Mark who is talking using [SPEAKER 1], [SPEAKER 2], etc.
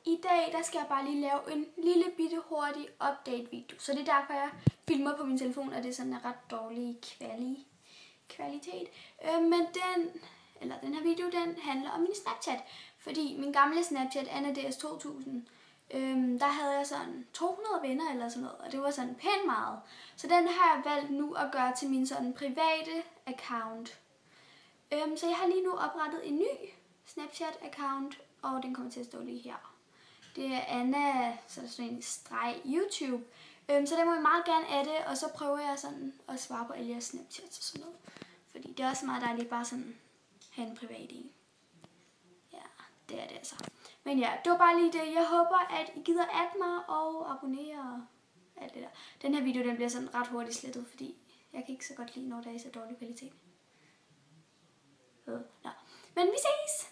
[SPEAKER 1] i dag der skal jeg bare lige lave en lille bitte hurtig update video. Så det er derfor jeg filmer på min telefon, og det er sådan en ret dårlig kvalitet. Men den her video, den handler om min Snapchat. Fordi min gamle Snapchat, AnnaDS2000, der havde jeg sådan 200 venner eller sådan noget, og det var sådan pænt meget. Så den har jeg valgt nu at gøre til min sådan private account. Så jeg har lige nu oprettet en ny Snapchat-account, og den kommer til at stå lige her. Det er Anna, så der står en streg YouTube. Så der må I meget gerne adde, og så prøver jeg sådan at svare på alle jeres Snapchats og sådan noget. Fordi det er også meget dejligt bare sådan have en privat en. Ja, det er det altså. Men ja, det var bare lige det. Jeg håber, at I gider adde mig og abonnere og alt det der. Den her video, den bliver sådan ret hurtigt slettet, fordi jeg kan ikke så godt lide, når der er så dårlig kvalitet. Nå. Men vi ses!